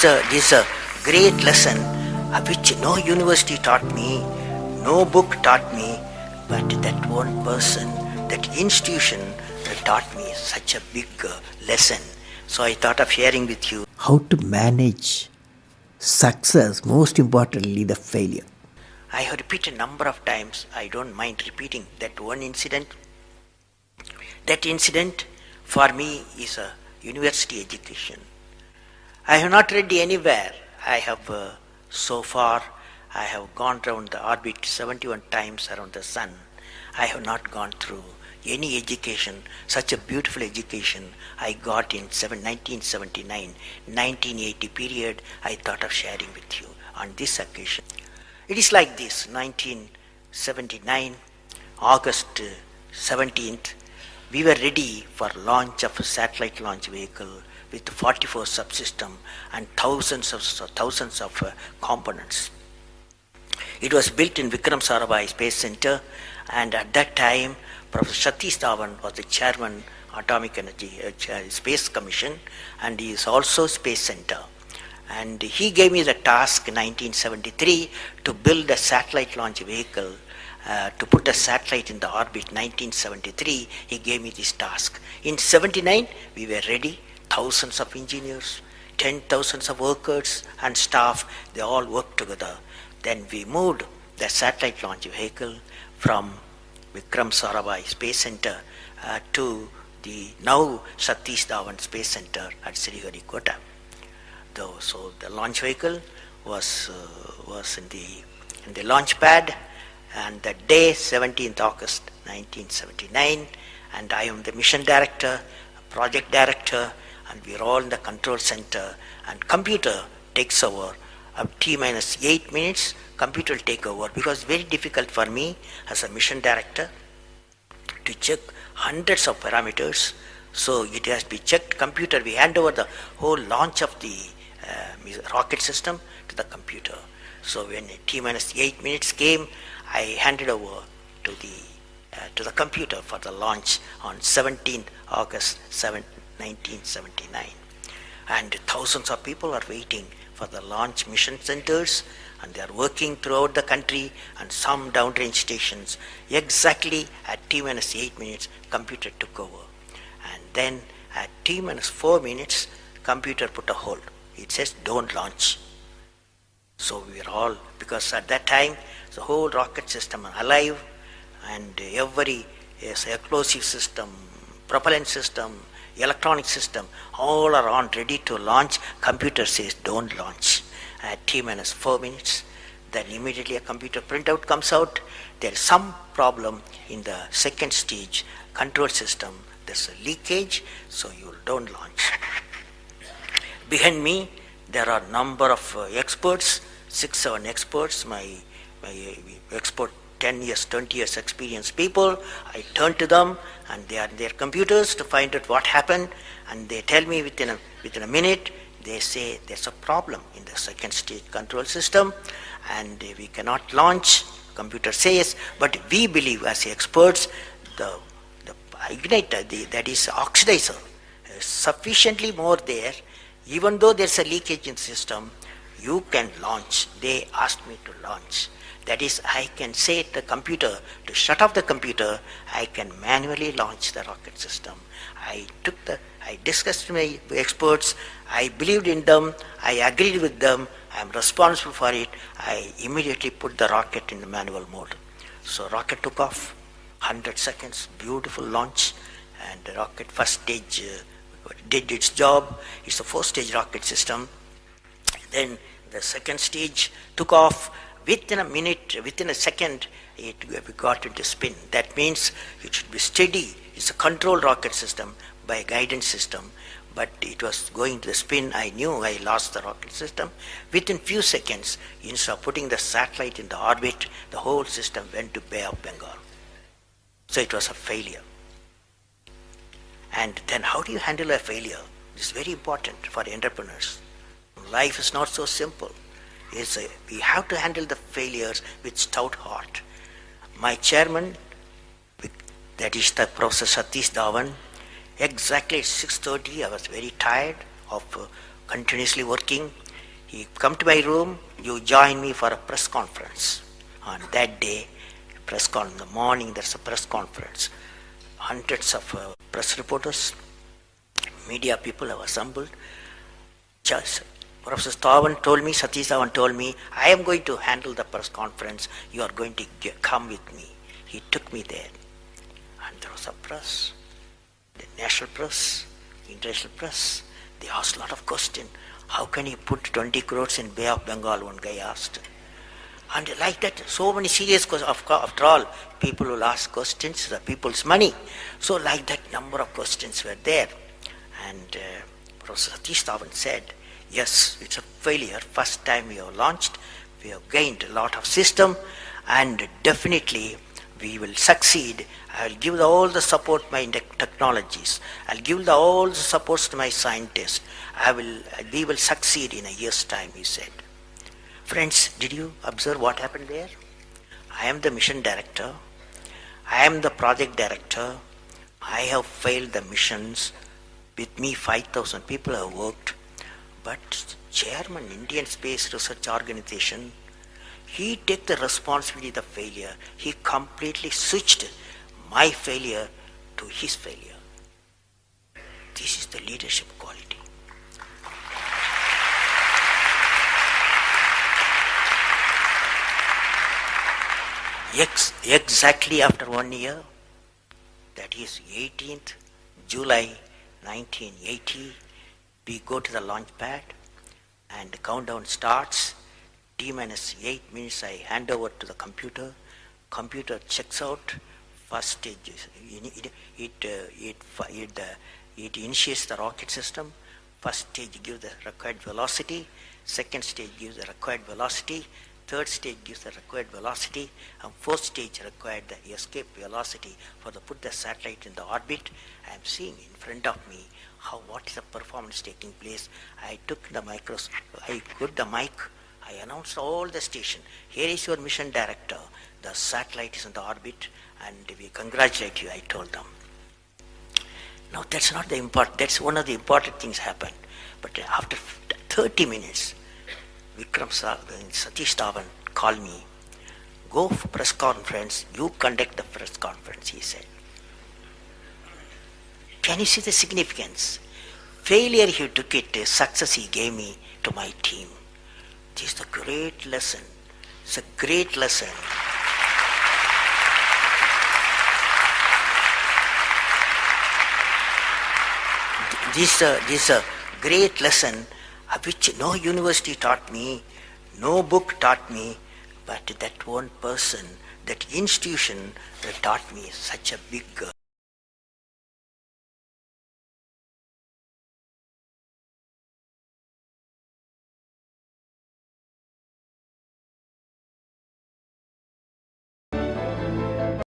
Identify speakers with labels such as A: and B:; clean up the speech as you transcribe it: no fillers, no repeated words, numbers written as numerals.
A: This is a great lesson which no university taught me, no book taught me, but that one person, that institution taught me such a big lesson. So I thought of sharing with you how to manage success, most importantly, the failure. I have repeated a number of times, I don't mind repeating that one incident. That incident for me is a university education. I have not read anywhere. I have so far, I have gone around the orbit 71 times around the sun. I have not gone through any education, such a beautiful education I got in 1979, 1980 period. I thought of sharing with you on this occasion. It is like this: 1979, August 17th, we were ready for launch of a satellite launch vehicle with 44 subsystem and thousands of components. It was built in Vikram Sarabhai Space Center, and at that time, Professor Satish Dhawan was the chairman Atomic Energy Space Commission, and he is also Space Center. And he gave me the task in 1973 to build a satellite launch vehicle to put a satellite in the orbit. 1973, he gave me this task. In 79, we were ready. Thousands of engineers, 10,000 of workers and staff, they all worked together. Then we moved the satellite launch vehicle from Vikram Sarabhai Space Center to the now Satish Dhawan Space Center at Sriharikota. So the launch vehicle was in the launch pad, and the day 17th August 1979, and I am the mission director, project director, and we are all in the control center, and computer takes over. T minus 8 minutes, computer will take over, because it's very difficult for me as a mission director to check hundreds of parameters. So it has to be checked. Computer, we hand over the whole launch of the rocket system to the computer. So when T minus 8 minutes came, I handed over to the computer for the launch on 17th August 1979. And thousands of people are waiting for the launch mission centers, and they are working throughout the country and some downrange stations. Exactly at T minus 8 minutes, computer took over. And then at T minus 4 minutes, computer put a hold. It says don't launch. So we were all, because at that time, the whole rocket system is alive, and every explosive system, propellant system, electronic system, all are on, ready to launch. Computer says don't launch. At T minus 4 minutes, then immediately a computer printout comes out. There is some problem in the second stage control system. There's a leakage, so you don't launch. Behind me, there are number of experts, 6-7 experts, my expert 10 years, 20 years experienced people. I turn to them, and they are in their computers to find out what happened, and they tell me within a minute. They say there's a problem in the second stage control system, and we cannot launch. Computer says, but we believe as experts, the igniter, that is oxidizer, is sufficiently more there. Even though there's a leakage in the system, you can launch. They asked me to launch. That is, I can say to the computer to shut off the computer. I can manually launch the rocket system. I discussed with my experts. I believed in them. I agreed with them. I am responsible for it. I immediately put the rocket in the manual mode. So rocket took off, 100 seconds, beautiful launch, and the rocket first stage did its job. It's a 4-stage rocket system. Then the second stage took off. Within a minute, within a second, we got into spin. That means it should be steady. It's a controlled rocket system by a guidance system, but it was going to the spin. I knew I lost the rocket system. Within few seconds, instead of putting the satellite in the orbit, the whole system went to Bay of Bengal. So it was a failure. And then how do you handle a failure? It's very important for entrepreneurs. Life is not so simple. We have to handle the failures with stout heart. My chairman, that is the Professor Satish Dhawan, exactly at 6:30, I was very tired of continuously working. He come to my room, you join me for a press conference. On that day, in the morning there's a press conference. Hundreds of press reporters, media people have assembled. Just Professor Satish Dhawan told me, I am going to handle the press conference. You are going to come with me. He took me there. And there was a press, the national press, international press. They asked a lot of questions. How can you put 20 crores in Bay of Bengal? One guy asked. And like that, so many serious questions. After all, people will ask questions, the people's money. So like that, number of questions were there. And Professor Satish Dhawan said, yes, it's a failure. First time we have launched, we have gained a lot of system, and definitely we will succeed. I will give all the support to my technologies. I'll give all the supports to my scientists. We will succeed in a year's time, he said. Friends, did you observe what happened there? I am the mission director. I am the project director. I have failed the missions. With me, 5,000 people have worked. But chairman, Indian Space Research Organization, he took the responsibility of the failure. He completely switched my failure to his failure. This is the leadership quality. Exactly after 1 year, that is 18th July 1980, we go to the launch pad and the countdown starts. T-minus 8 minutes I hand over to the computer. Computer checks out. First stage, it initiates the rocket system. First stage gives the required velocity. Second stage gives the required velocity. Third stage gives the required velocity, and fourth stage required the escape velocity for the put the satellite in the orbit. I am seeing in front of me what is the performance taking place. I took the I put the mic, I announced all the station. Here is your mission director. The satellite is in the orbit, and we congratulate you, I told them. Now that's not the important, that's one of the important things happened. But after 30 minutes, Satish Dhawan called me, go for press conference, you conduct the press conference, he said. Can you see the significance? Failure he took it, success he gave me to my team. This is a great lesson. It's a great lesson. This is a great lesson which no university taught me, no book taught me, but that one person, that institution that taught me such a big